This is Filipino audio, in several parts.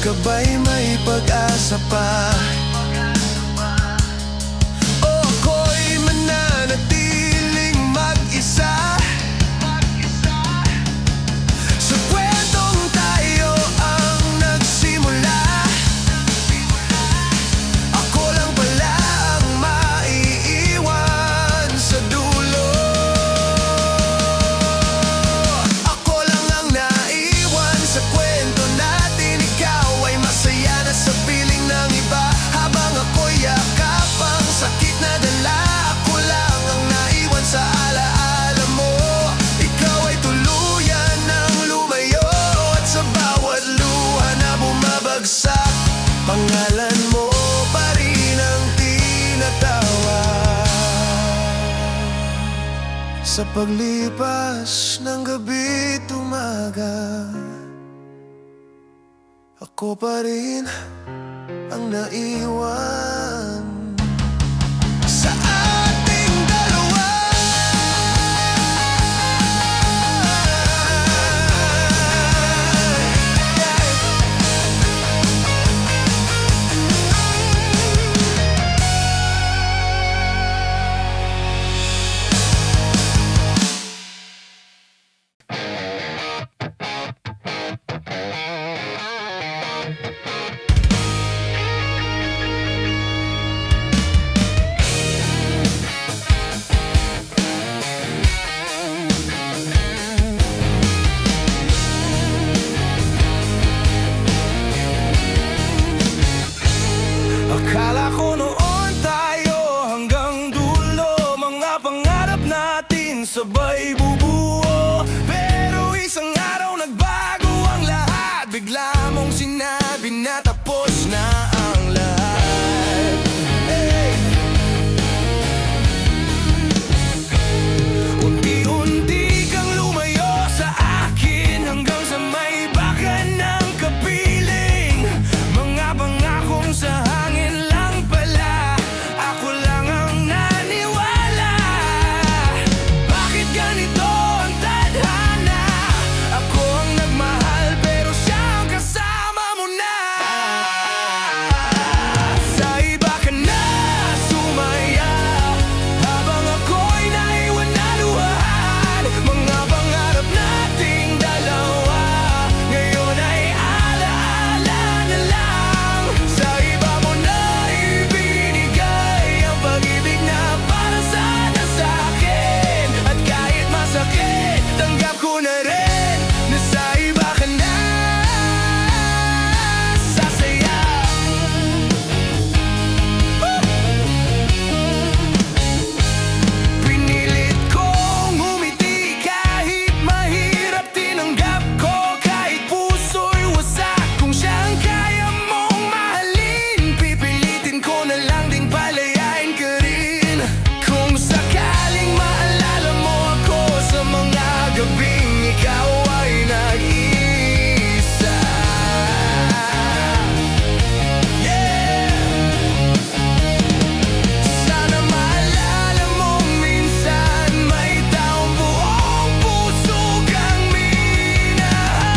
ka ba'y may pag-asa pa? O ako'y mananatiling mag-isa sa kwentong tayo ang nagsimula? Ako lang pala ang maiiwan sa dulo. Ako lang ang naiwan sa kwento natin. Ikaw ay masaya na sa piling ng iba, habang ako'y yakap ang sakit na dala. Ako lang ang naiwan sa alaala mo. Ikaw ay tuluyan ng lumayo, at sa bawat luha na bumabagsak, pangalan mo pa rin ang tinatawa. Sa paglipas ng gabi at umaga, ako pa rin ang naiwan sa ating dalawa. Akala ko noon tayo hanggang dulo, mga pangarap natin sabay bubuo. Pero isang araw nagbago ang lahat, bigla mong sinabi na tapos na ang lahat. Hey! Unti-unti kang lumayo sa akin, hanggang sa may baka ng kapiling. Mga pangakong sa hangin lang pala, ako lang ang naniwala. Bakit ganito ang tadhana? Ako ang nagmahal pero siya ang kasama mo na. Sa iba ka na sumaya, habang ako'y naiwan na luhaan. Mga pangarap nating dalawa, ngayon ay alaala na lang. Sa iba mo na ibinigay ang pag-ibig na para sana sa akin, at kahit masakit, tanggap ko na rin na sa iba ka na sasaya. Pinilit kong umiti kahit mahirap, tinanggap ko kahit puso'y wasak. Kung siya ang kaya mong mahalin, pipilitin ko na lang ding palayain ka rin. Kung sakaling maalala mo ako sa mga gabing ikaw ay nag-iisa, yeah. Sana maalala mo minsan may taong buong puso kang minahal.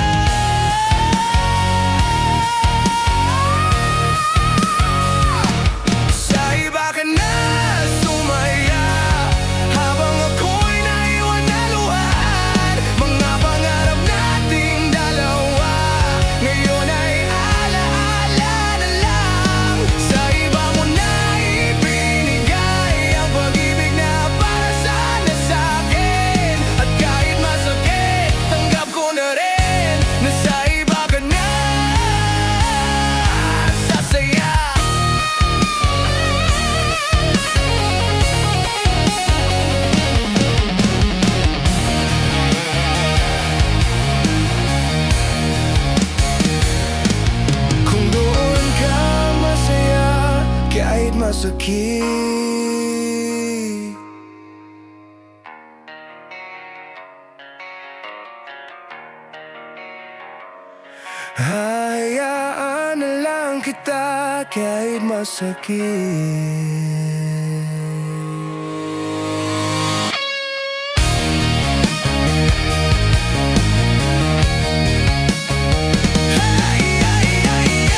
Sa iba ka na sumaya, habang ako'y naiwan na luhaan. Mga pangarap nating dalawa, ngayon ay alaala na lang. Sa iba mo na ibinigay ang pag-ibig na para sana sa akin, at kahit masakit, tanggap ko na rin na sa iba ka na sasaya. Kung doon ka masaya kahit masakit, hayaan na lang kita kahit masakit. Hey, hey, hey,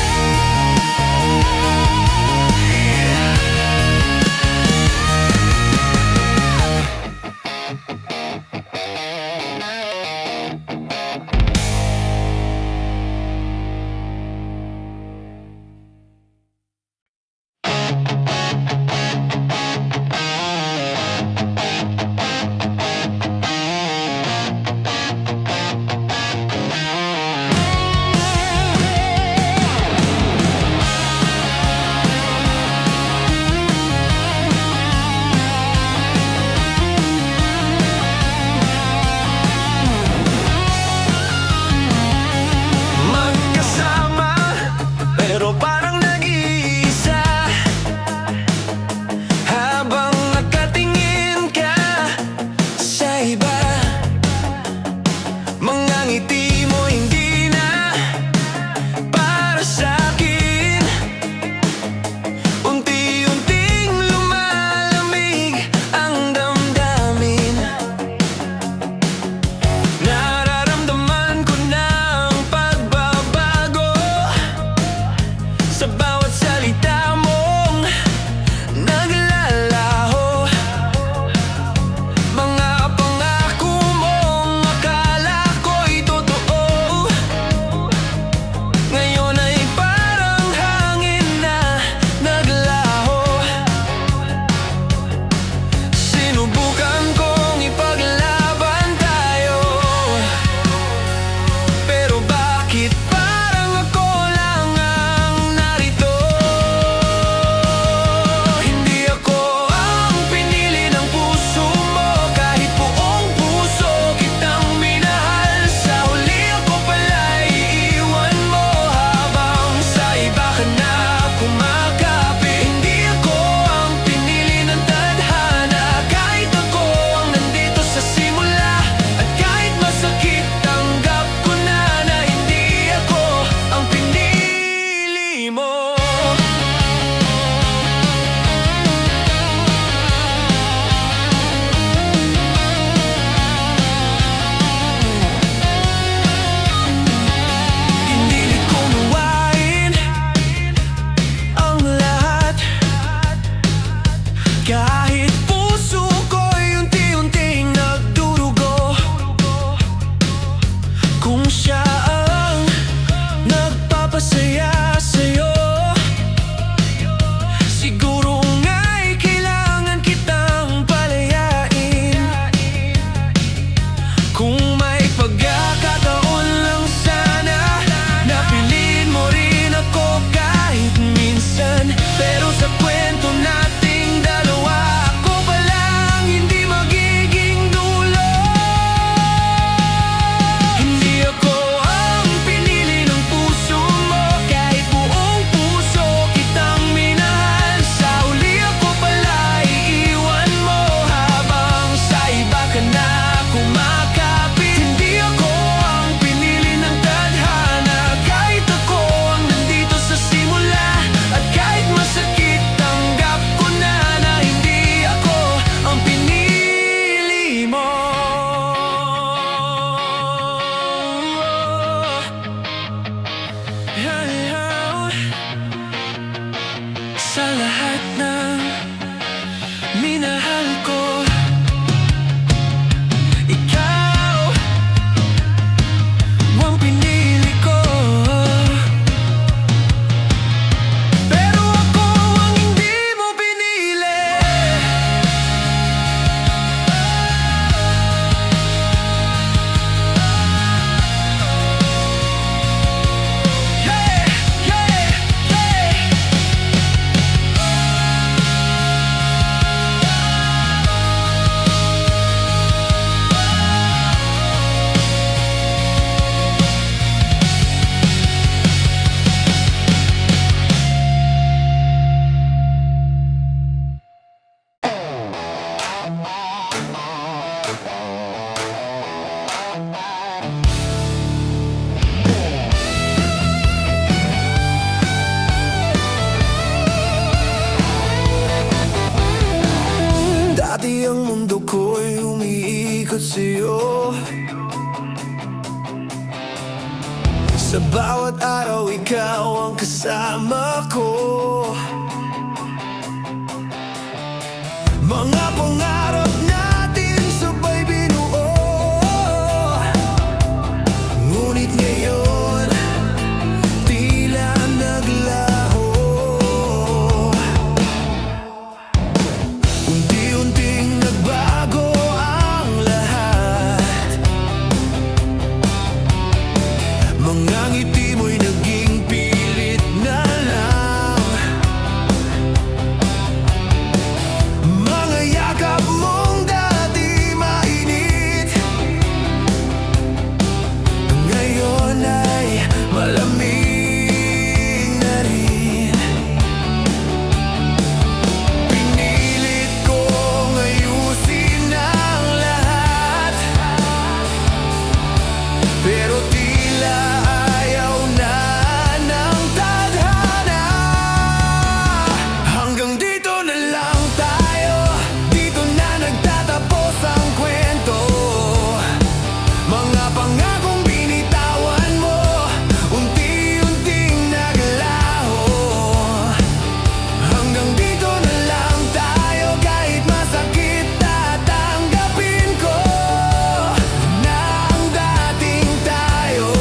sa'yo. Sa bawat araw ikaw ang kasama ko. Mga pangarap natin sabay binuo. Ngunit ngayon tila naglaho. Unti-unting nagbago ang lahat. Mga ngiti mo'y naging pilit na lang. Mga yakap mong dati mainit, ngayon ay malamig na rin. Pinilit kong ayusin ang lahat, pero tila ayaw na ng tadhana. Hanggang dito na lang tayo, dito na nagtatapos ang kwento. Mga pangakong binitawan mo, unti-unting naglaho. Hanggang dito na lang tayo, kahit masakit tatanggapin ko na ang dating tayo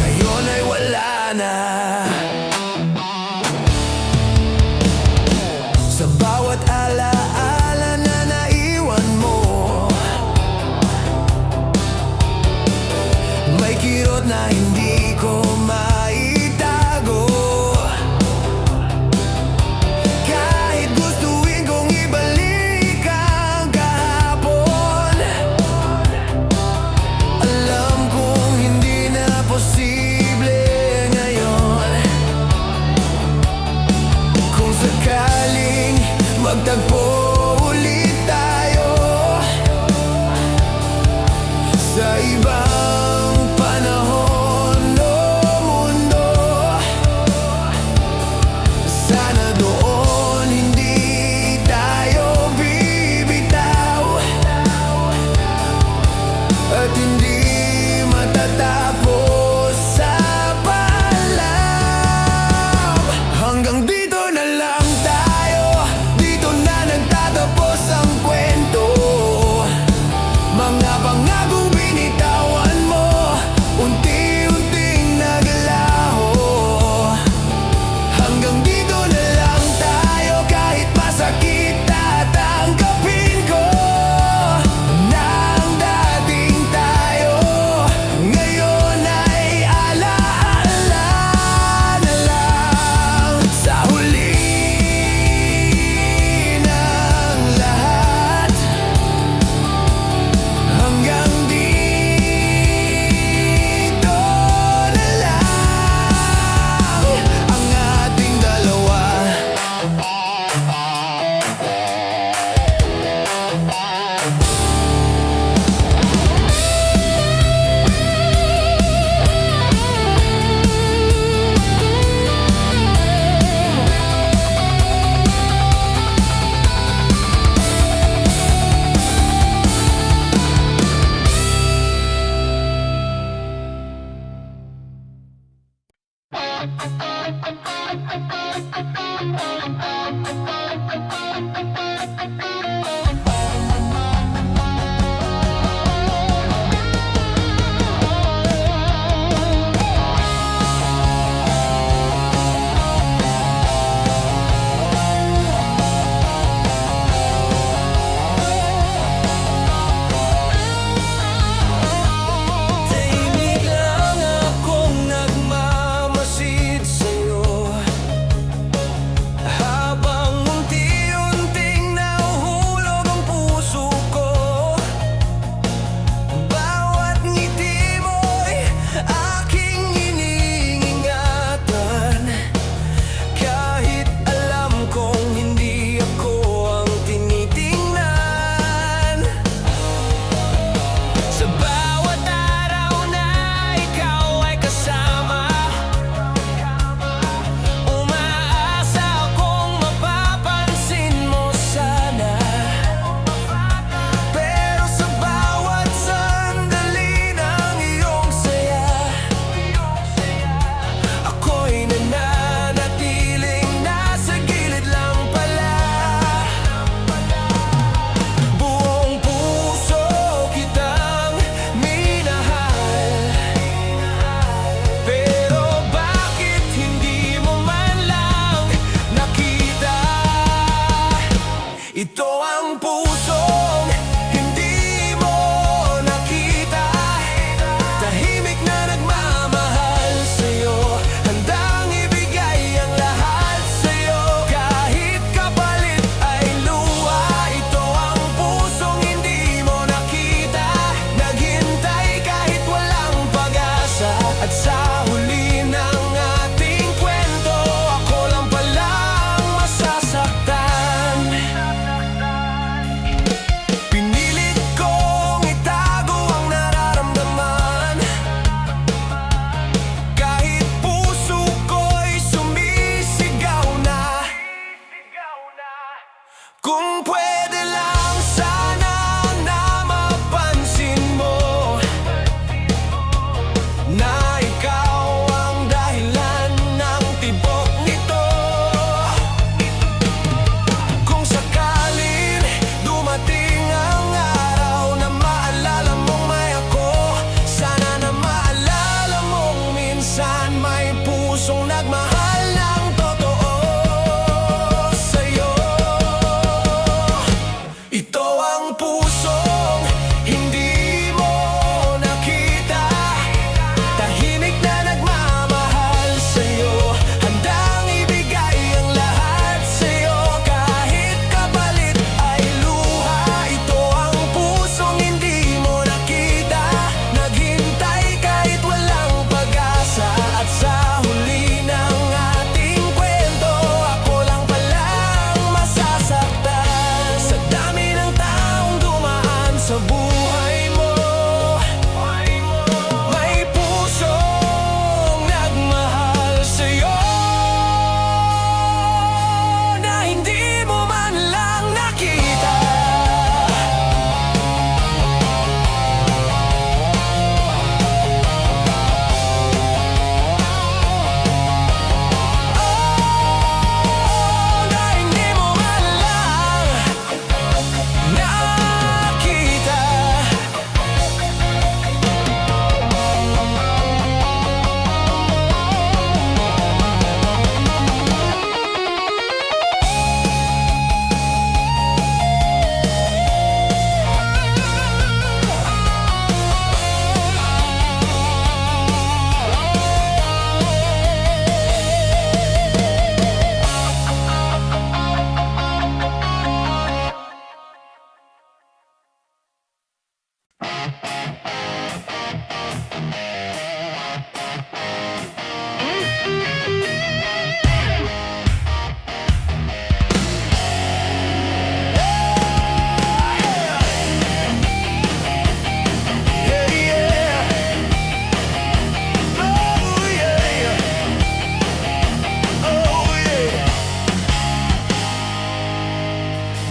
ngayon ay wala na. Sa bawat alaala na naiwan mo, may kirot na hindi ko maitago. Kahit gustuin kong ibalik ang kahapon, alam kong hindi na posible ngayon. Kung sakaling magtagpo ulit tayo sa ibang panahon o mundo, sana doon hindi tayo bibitaw at hindi matatapos sa paalam. Hanggang dito na lang tayo, dito na nagtatapos ang kwento. Mga pangakong binitawan mo, unti-unting naglaho. Hanggang dito na lang tayo, kahit masakit tatanggapin ko na ang dating tayo ngayon ay alaala na lang. Sa huli ng lahat, hanggang dito na lang ang ating dalawa. Tahimik lang akong nagmamasid sa'yo. nagmahal ng totoo sa'yo. Ito ang pusong hindi mo nakita, tahimik na nagmamahal sa'yo, handang ibigay ang lahat sa'yo kahit kapalit ay luha. Ito ang pusong hindi mo nakita, naghintay kahit walang pag-asa, at sa huli ng ating kwento ako lang palang masasaktan. Sa dami ng taong dumaan sa buhay mo, may pusong nagmahal sa'yo na hindi mo man lang nakita. Na hindi mo man lang nakita. Yeah, yeah. Oh, yeah. Oh, yeah.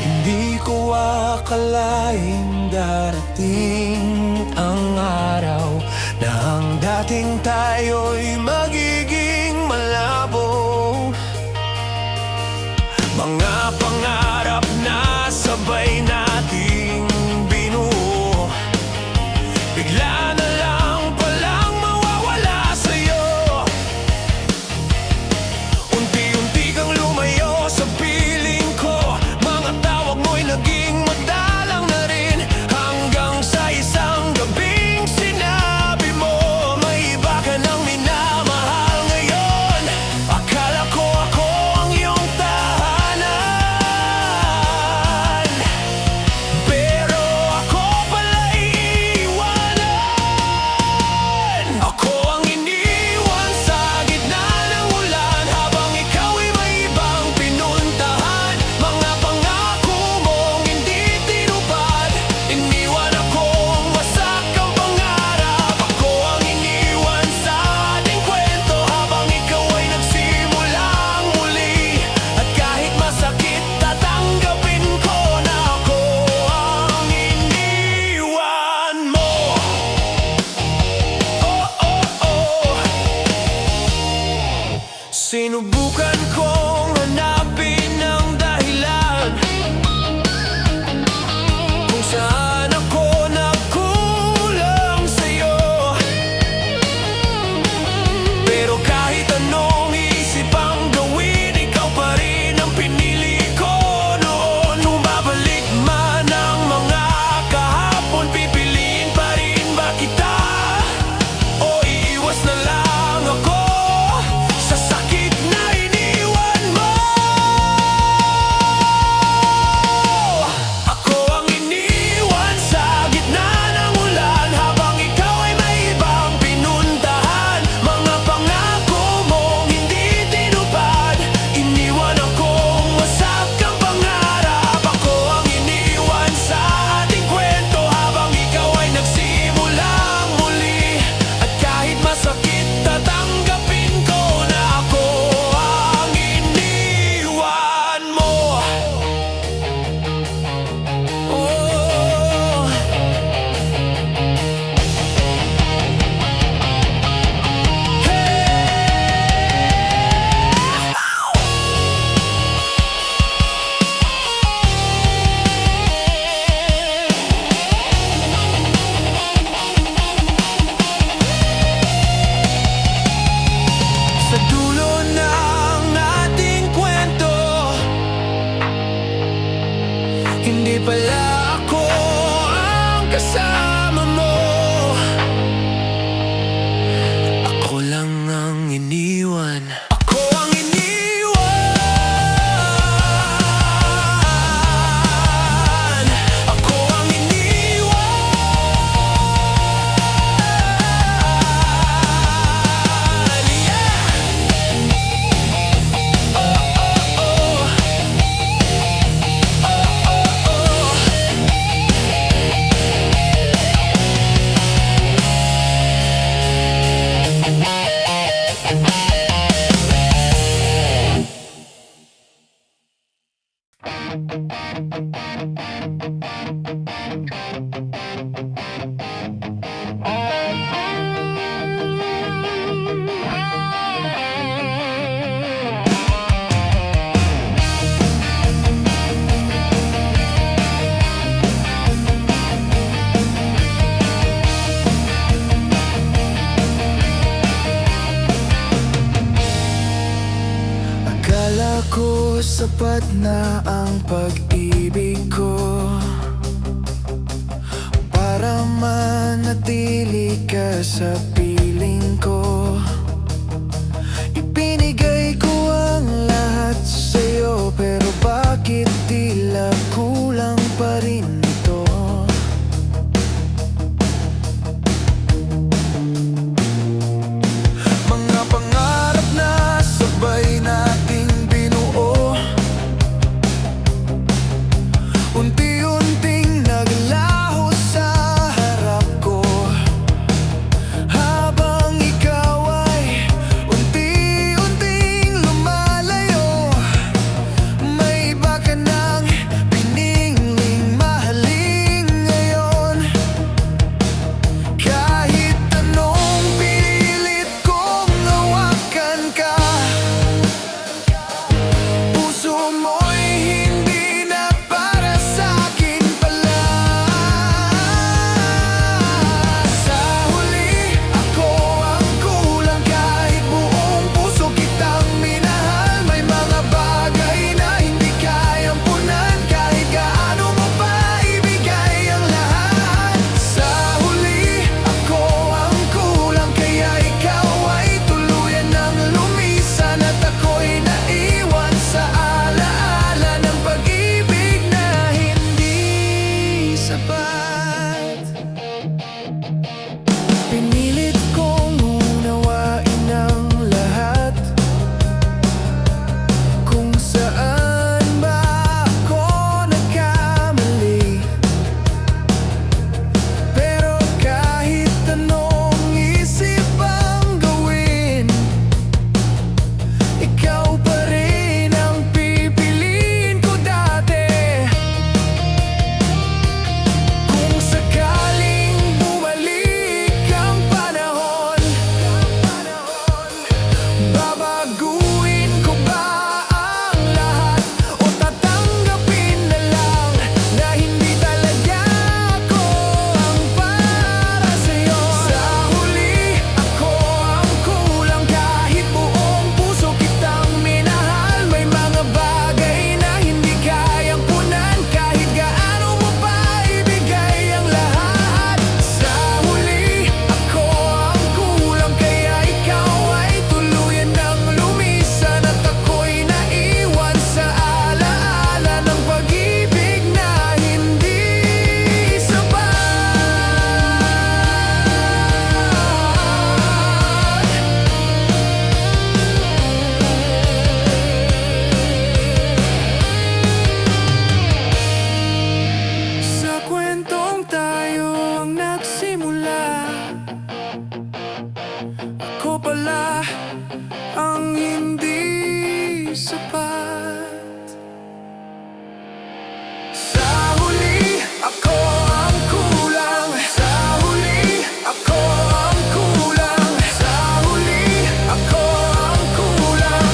Hindi ko akalaing darating ang araw na ang dating tayo'y magiging malabo. Mga pangarap na sabay nating binuo, bigla na lang palang mawawala sa'yo. Unti-unti kang lumayo sa piling ko, mga tawag mo'y naging madalang na rin, hanggang sa isang gabing sinabi mo may iba ka nang minamahal ngayon. Akala ko ako ang iyong tahanan, pero ako pala'y iiwanan. Ako ang iniwan sa gitna ng ulan, habang ikaw'y may ibang pinuntahan. Mga pangako mong hindi tinupad, iniwan akong wasak ang pangarap. Ako ang iniwan sa ating kwento, habang ikaw ay nagsimulang muli. At kahit masakit, tatanggapin ko na ako ang iniwan mo. Oh, oh, oh. Sinubukan kong hanapin ang dahilan kung saan ako nagkulang sa'yo, pero kahit anong isip ang gawin, ikaw pa rin ang pinili ko noon. Bumabalik man ang mga kahapon, pipiliin pa rin ba kita o iiwas na lang ako sa sakit na iniwan kasama mo. Ako lang ang iniwan. Ako ang iniwan. Ako ang iniwan. Yeah. Oh, oh, oh. Akala ko sapat na ang pag-ibig ko para manatili ka sa piling ko. Ibinigay ko ang lahat sa'yo, pero bakit tila kulang pa rin ito? Mga pangarap na sabay nating binuo, unti-unting naglaho sa harap ko. Habang ikaw ay unti-unting lumalayo, may iba ka nang piningling mahalin ngayon. Kahit anong pilit kong hawakan ka, puso mo'y hindi na para sa'kin pala. Sa huli, ako ang kulang. Kahit buong puso kitang minahal, may mga bagay na hindi kayang punan. Kahit gaano mo pa ibigay ang lahat. Sa huli, ako ang kulang. Kaya ikaw ay tuluyan ng lumisan, at ako'y naiwan sa alaala ng pag-ibig na hindi sapat. Pinilit kong unawain ang lahat, kung saan ba ako nagkamali. Pero kahit anong isip ang gawin, ikaw pa rin ang pipiliin ko dati. Kung sakaling bumalik ang panahon, babaguhin ko ba ang lahat, o tatanggapin na lang na hindi talaga ako ang para sa'yo? Sa huli, ako ang kulang. Kahit buong puso kitang minahal, may mga bagay na hindi kayang punan. Kahit gaano mo pa ibigay ang lahat. Sa huli, ako ang kulang. Kaya ikaw ay tuluyan ng lumisan, at ako'y naiwan sa alaala ng pag-ibig na hindi sapat. Sa kwentong tayo ang nagsimula, ako pala ang hindi sapat. Sa huli, ako ang kulang. Sa huli, ako ang kulang. Sa huli, ako ang kulang.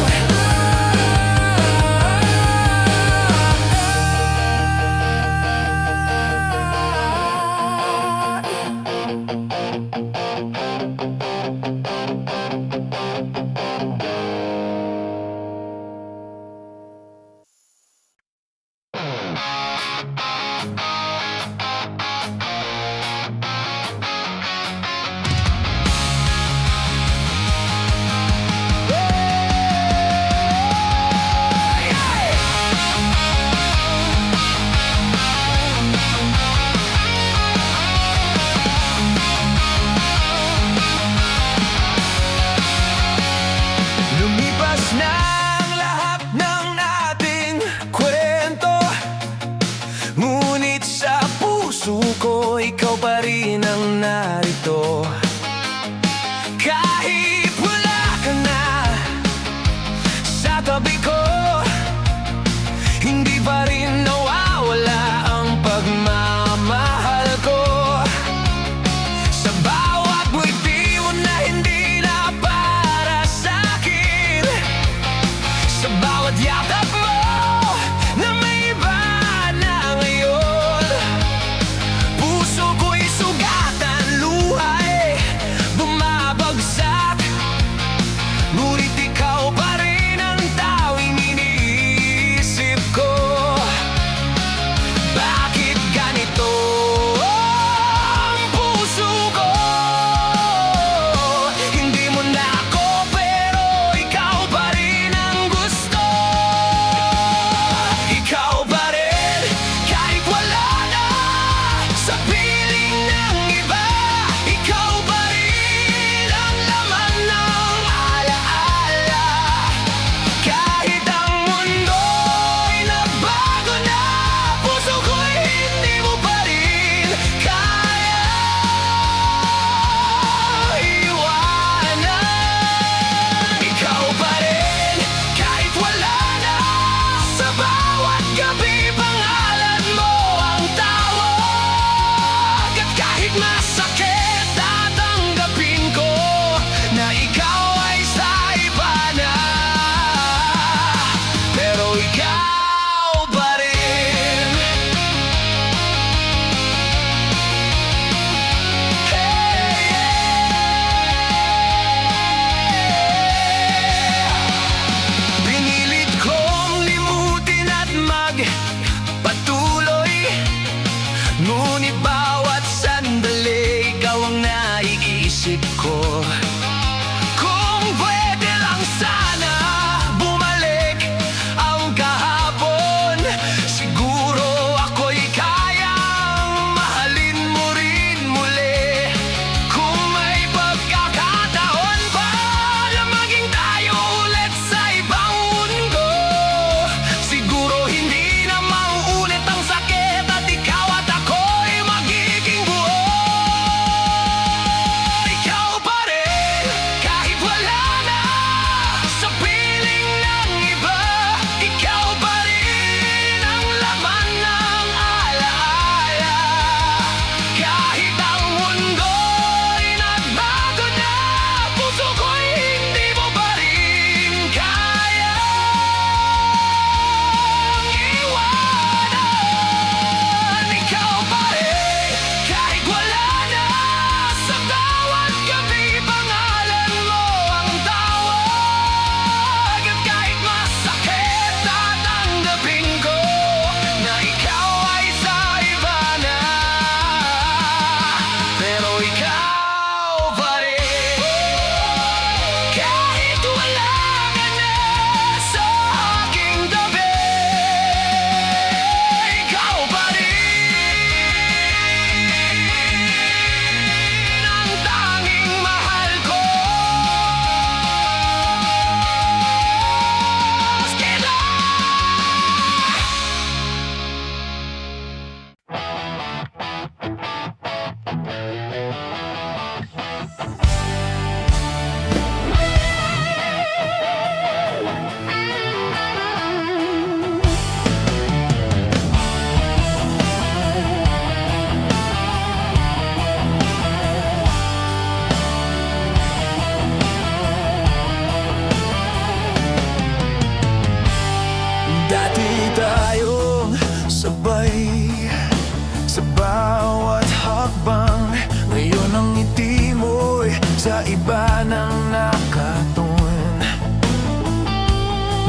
iba nang nakatun.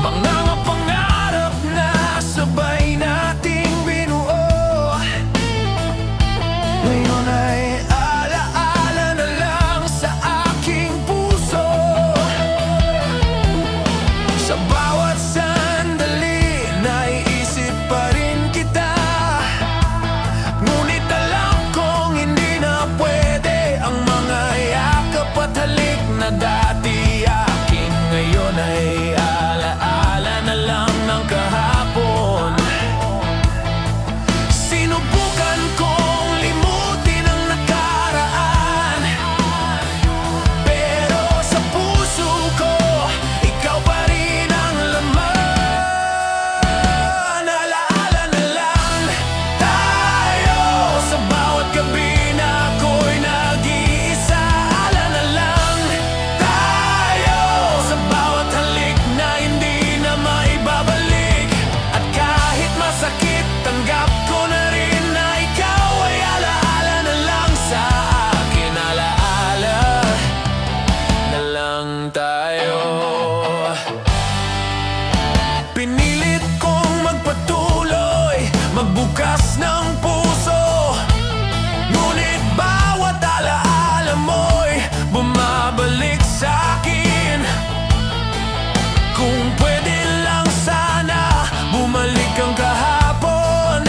Mga pangarap na sabay nating binuo, ngayon ay alaala na lang sa aking puso. Sa bawat sandali, naiisip pa rin kita. Ngunit alam kong hindi na pwede ang mga yakap at halik na dati akin. Ngayon ay alaala na lang ng kahapon. Sinubukan kong limutin ang nakaraan, pero sa puso ko, ikaw pa rin ang laman. Alaala na lang tayo sa bawat gabi na ako'y nag-iisa. Alaala na lang tayo sa bawat halik na hindi na maibabalik. At kahit masakit, tanggap ko na rin na ikaw ay alaala na lang sa akin. Alaala na lang tayo. Pinilit kong magpatuloy, magbukas ng puso. Ngunit bawat alaala mo'y bumabalik sa'kin. Kung pwede lang sana bumalik ang kahapon,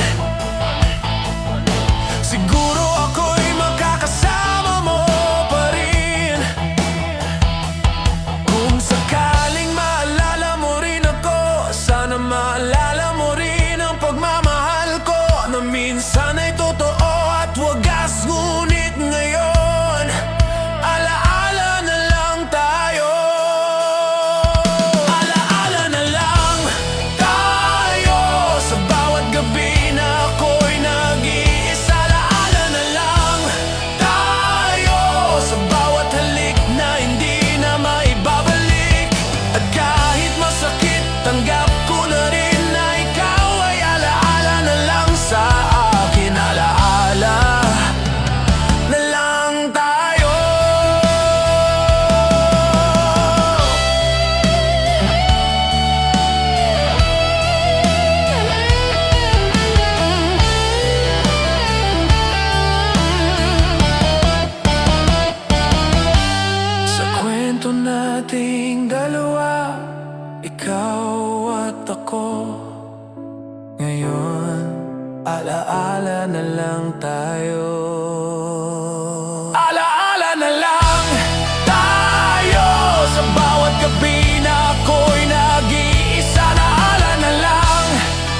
siguro ako'y makakasama mo pa rin. Kung sakaling maalala mo rin ako, sana maalala mo rin ang pagmamahal ko, na minsan ay totoo at wagas, ngunit ngayon alaala na lang tayo. Alaala na lang tayo sa bawat gabi na ako'y nag-iisa. Alaala na lang tayo sa bawat halik na hindi na maibabalik. At kahit masakit, tanggap ko na rin na ikaw ay alaala na lang sa akin. Alaala na lang tayo. Sa kwento nating dalawa, ikaw at ako, ngayon alaala na lang tayo. Alaala na lang tayo sa bawat gabi na ako'y nag-iisa. Alaala na lang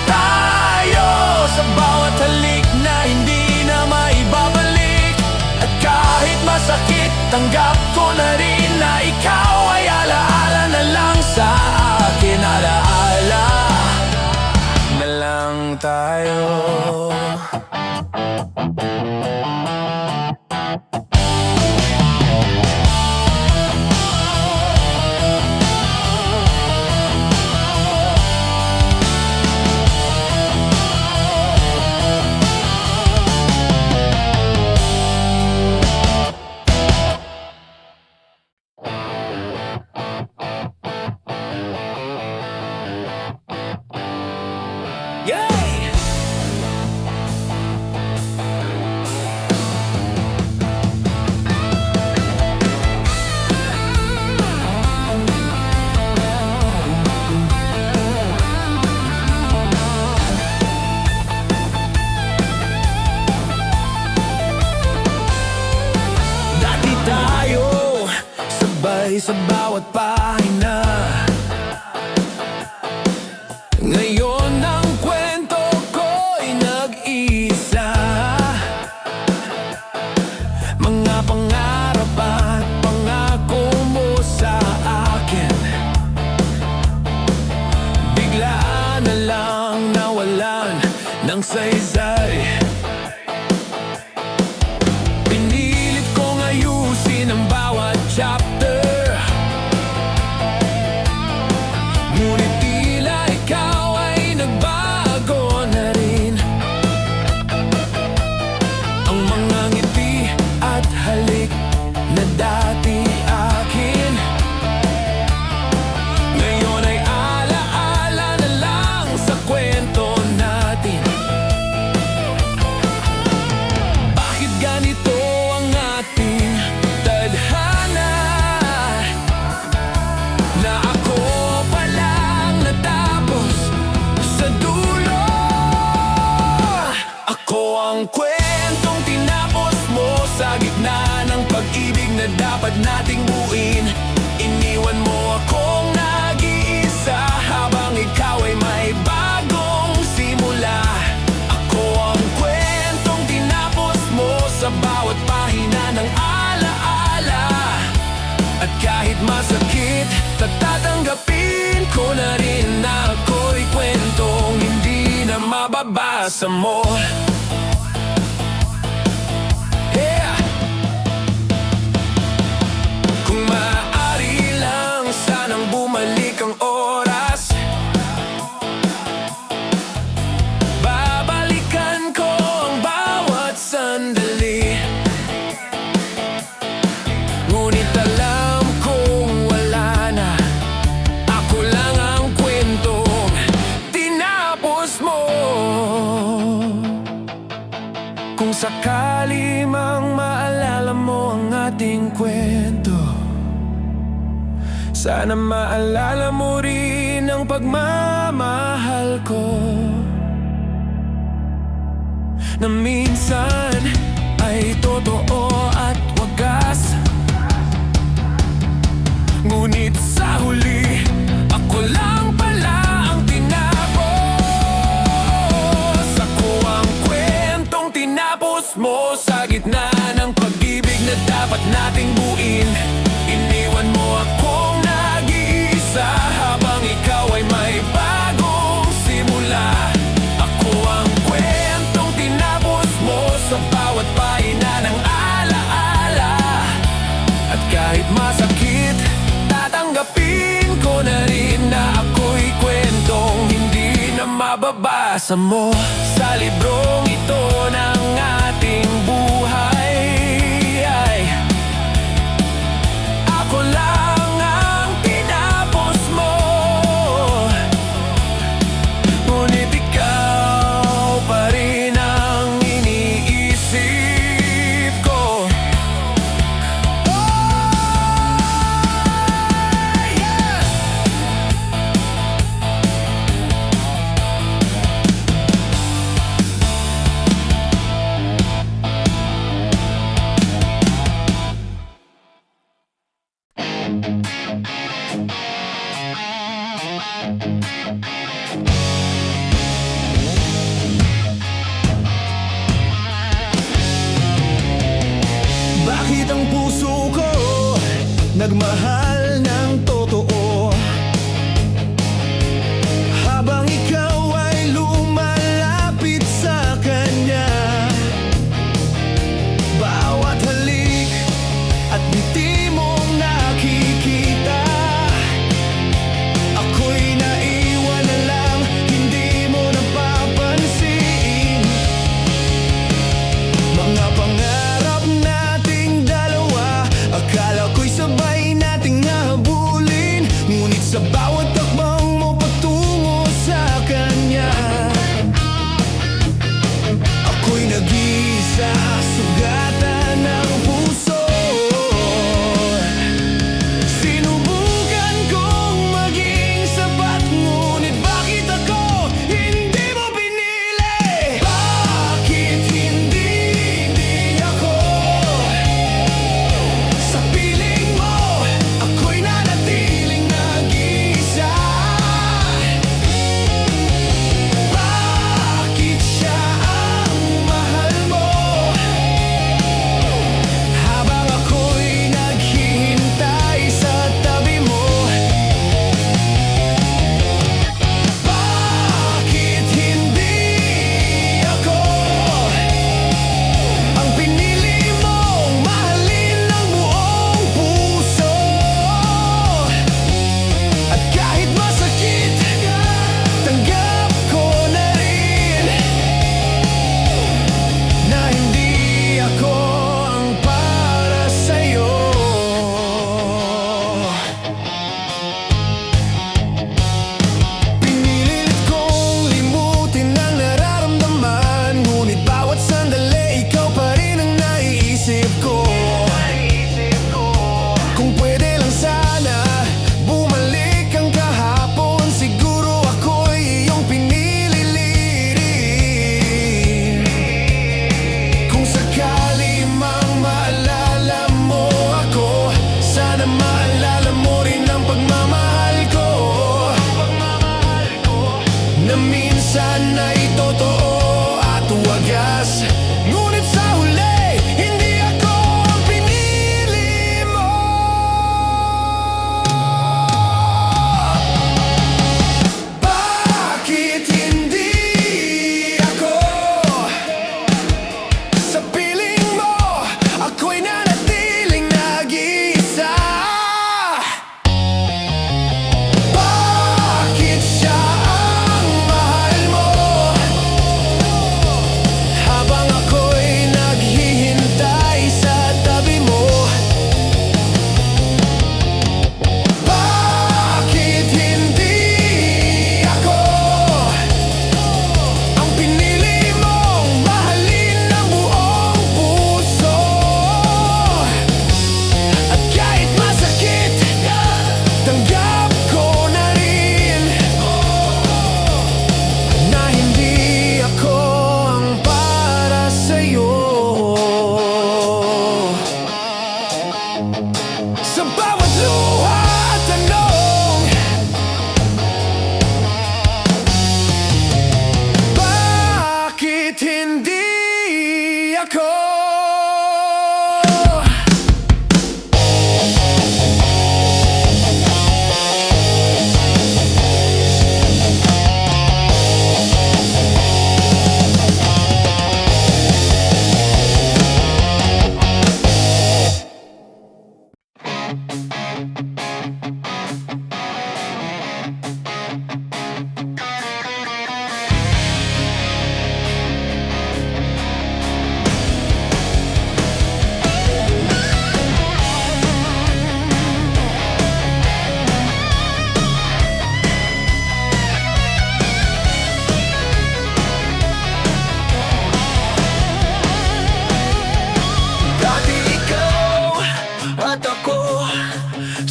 tayo sa bawat halik na hindi na maibabalik. At kahit masakit, tanggap ko na rin na ikaw ay alaala na lang sa akin. Alaala na lang tayo. Yay! Dati tayo sabay sa bawat pahina. Ngayon ang kwento ko'y nag-isa. Mga pangarap at pangako mo sa akin, biglaan na lang nawalan ng saysay. Pinilit kong ayusin ang bawat chapter, ngunit tila ikaw ay nagbago na rin. Ang mga ngiti at halik na dati ang kwentong tinapos mo sa gitna ng pag-ibig na dapat nating buuin. Iniwan mo akong nag-iisa habang ikaw ay may bagong simula. Ako ang kwentong tinapos mo sa bawat pahina ng alaala. At kahit masakit, tatanggapin ko na rin na ako'y kwentong hindi na mababasa mo. Yeah! Kung maaari lang, sanang bumalik ang oras. Babalikan ko ang bawat sandali. Ngunit alam kong wala na. Ako lang ang kwentong tinapos mo. Kung sakali mang maalala mo ang ating kwento, sana maalala mo rin ang pagmamahal ko, na minsan ay totoo at wagas. Ngunit sa huli, ako lang pala ang tinapos. Ako ang kwentong tinapos mo sa gitna ng pag-ibig na dapat nating buuin. Iniwan mo akong nag-iisa habang ikaw ay may bagong simula. Ako ang kwentong tinapos mo sa bawat pahina ng alaala. At kahit masakit, tatanggapin ko na rin na ako'y kwentong hindi na mababasa mo sa librong ito ng ating buhay. Ako lang ang tinapos mo, ngunit ikaw pa rin ang iniisip ko. Bakit ang puso ko nagmahal ng totoo habang ikaw ay lumalapit sa kanya? Bawat halik at ngiti mong nakikita, ako'y naiwan na lang, hindi mo napapansin. Mga pangarap nating dalawa, akala ko'y sabay nating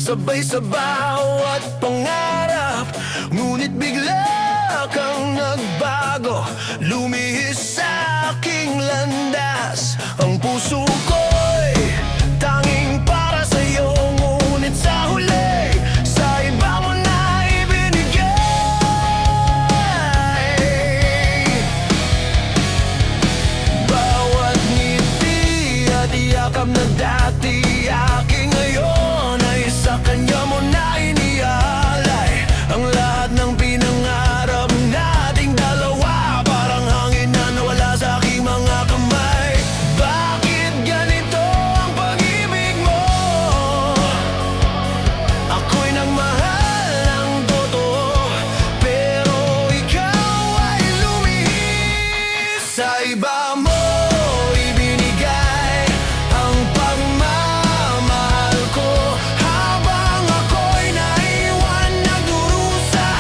sabay sa bawat pangarap. Ngunit bigla kang nagbago, lumihis sa aking landas. Ang puso ko'y tanging para sa'yo, ngunit sa huli, sa iba mo na ibinigay. Bawat ngiti at yakap na dati aking ngayon ay sa kanya mo na inialay. Ang lahat ng pinangarap nating dalawa, parang hangin na nawala sa aking mga kamay. Bakit ganito ang pag-ibig mo? Ako'y nagmahal ng totoo, pero ikaw ay lumihis. Sa iba mo ibinigay ang pagmamahal ko, habang ako'y naiwan nagdurusa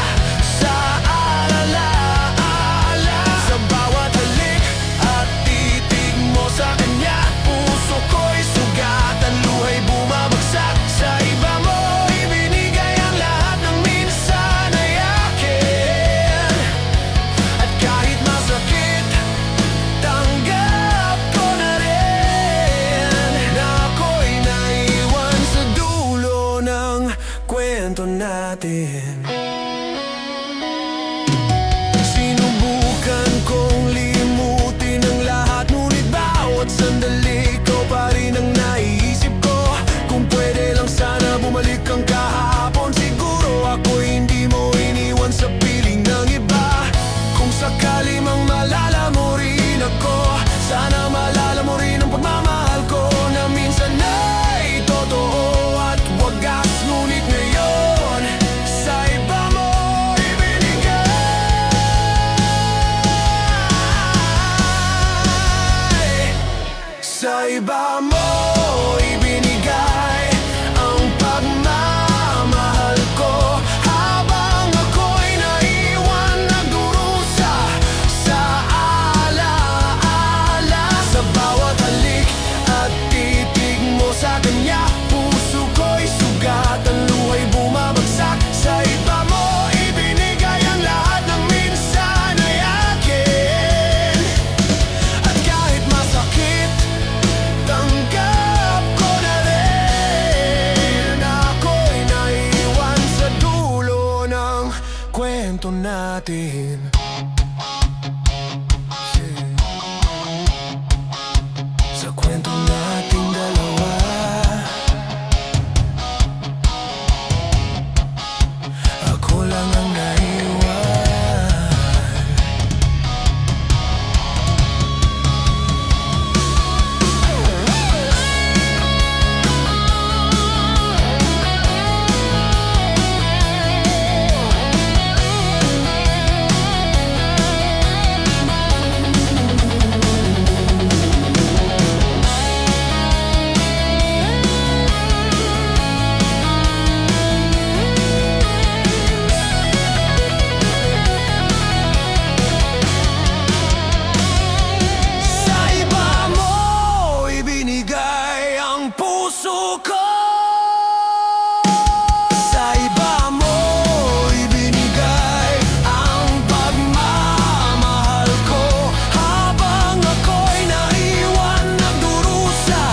sa alaala. Sa bawat halik at titig mo sa kanya, puso ko'y sugatan, luhay bumabagsak. Sa iba mo ibinigay ang lahat ng minsan ay akin. At kahit masakit, tanggap ko na rin na ako'y naiwan sa dulo ng kwento natin. Sinubukan kong limutin ang lahat, ngunit bawat sandali ko pa rin ang naiisip ko. Kung pwede lang sana bumalik ang kahapon, siguro ako'y hindi mo iniwan sa piling ng iba. Kung sakali mang malala mo rin ako, sana malala mo rin ang pagmamahal ko na minsan ay totoo at wagas. Ngunit ngayon, sa iba mo ibinigay. Sa iba mo ibinigay ang pagmamahal ko, habang ako'y naiwan nagdurusa sa alaala. Sa bawat halik at titig mo sa kanya, puso ko'y sugatan, luhay bumabagsak. Sa iba mo ibinigay ang lahat ng minsan ay akin. At kahit masakit, tanggap ko na rin na ako'y naiwan sa dulo ng kwento natin. Sa kwento nating dalawa, ako lang ang naiwan. Sa iba mo ibinigay ang puso ko. Sa iba mo ibinigay ang pagmamahal ko, habang ako'y naiwan nagdurusa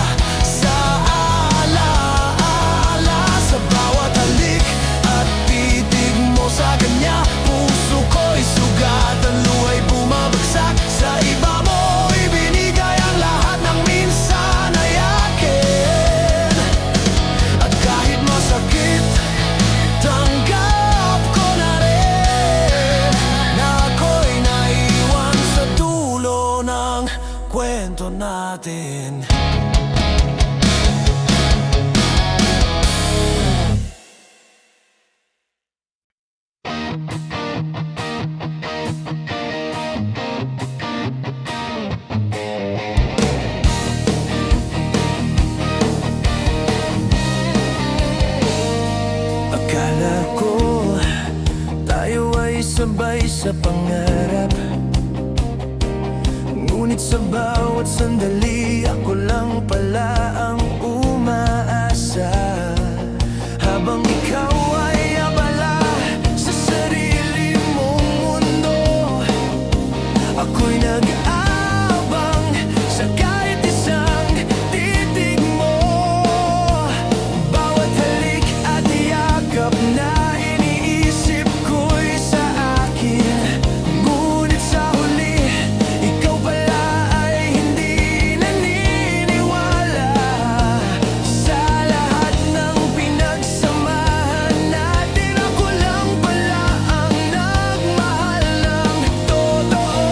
sa alaala. Sa bawat halik at titig mo sa kanya, puso ko'y sugatan, luhay bumabagsak. Sa iba mo ibinigay ang lahat ng minsan ay akin. At kahit masakit, tanggap ko na rin na ako'y naiwan sa dulo ng kwento natin. Akala ko tayo ay sabay sa pangarap, ngunit sa bawat sandali ako lang pala ang umaasa. Habang ikaw ay abala sa sarili mong mundo, ako'y nag-aabang sa kahit isang titig mo. Bawat halik at yakap na iniisip ko'y sa akin, ngunit sa huli, ikaw pala ay hindi naniniwala. Sa lahat ng pinagsamahan natin, ako lang pala ang nagmahal ng totoo.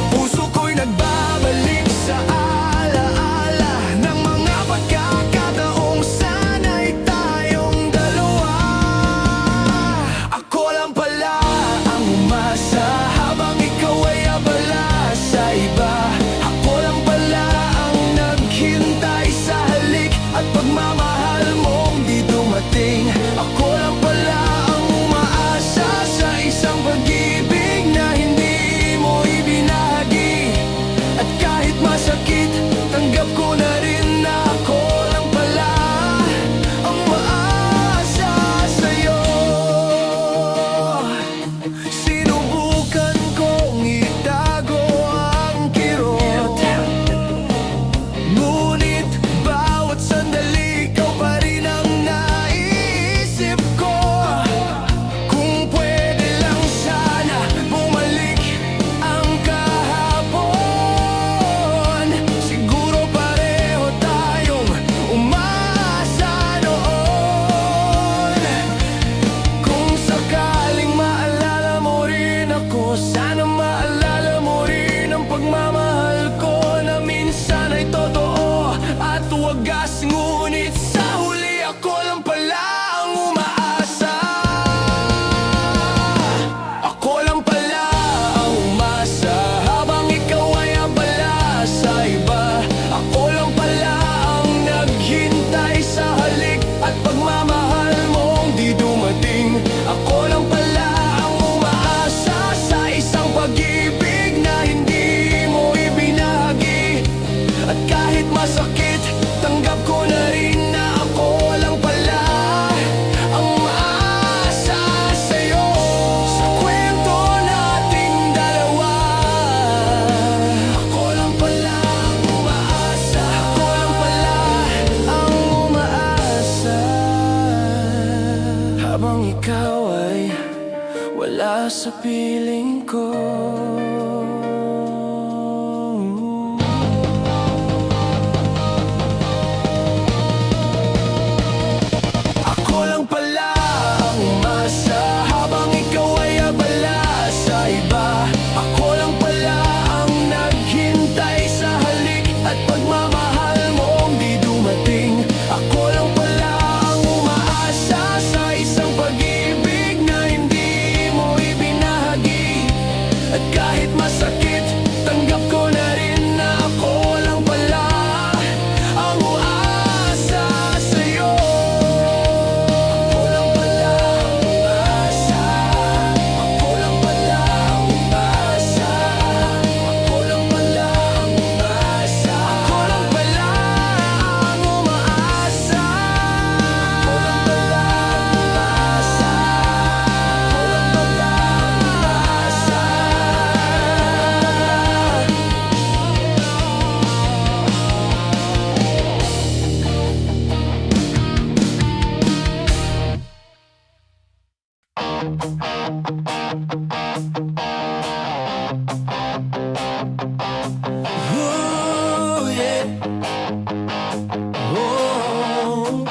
Puso ko'y nagbabalik sa alaala ng mga pagkakataong sana'y tayong dalawa. Ako lang pala ang umasa habang ikaw ay abala sa iba. Ako lang pala ang naghintay sa halik at pagmamahal mong di dumating. Ako lang pala ang umaasa sa isang pag-ibig na hindi mo ibinahagi. At kahit masakit, tanggap ko na rin na ako lang pala ang umaasa sa'yo. Sinubukan kong itago ang kirot, ngunit bawat sandali ikaw pa rin ang naiisip ko. Kung pwede lang sana bumalik ang kahapon, siguro pareho tayong umaasa noon. Kung sakaling maalala mo rin ako, sana maalala mo rin ang pagmamahal ko na minsan ay totoo at wagas. Ngunit sa huli, ako lang pala ang umaasa. Ako lang pala ang umasa habang ikaw ay abala sa iba. Ako lang pala ang naghintay sa halik at pagmamahal mong di dumating. Ako lang pala ang umaasa sa isang pag-ibig na hindi mo ibinahagi. At kahit masakit, tanggap ko na rin na ako lang pala ang umaasa sa'yo. Sa kwento nating dalawa, ako lang pala ang umaasa. Ako lang pala ang umaasa habang ikaw ay wala sa piling ko. Ako lang pala ang umasa habang ikaw ay abala sa iba. Ako lang pala ang naghintay sa halik at pagmamahal mong di dumating. Ako lang pala ang umaasa sa isang pag-ibig na hindi mo ibinahagi. At kahit masakit, tanggap ko na rin na ako lang pala ang umaasa sa'yo. Ako lang pala ang umaasa. Ako lang pala ang umaasa. Ako lang pala ang umaasa. Ako lang pala ang umaasa. Ako lang pala ang umaasa. Ako lang pala ang umaasa. Ooh, yeah. Oh.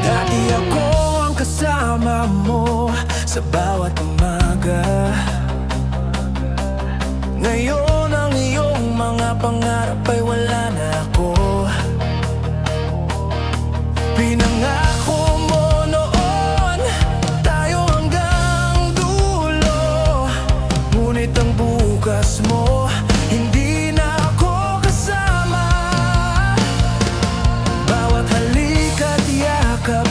Dati ako ang kasama mo sa bawat umaga. Ngayon ang iyong mga pangarap ay wala na ako. Pinangako mo noon tayo hanggang dulo, ngunit ang bukas mo hindi na ako kasama. Bawat halik at yakap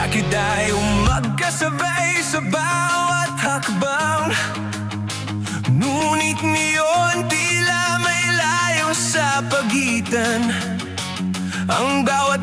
Tayo magkasabay sa bawat hakbang, ngunit ngayon tila may layo sa pagitan. Ang bawat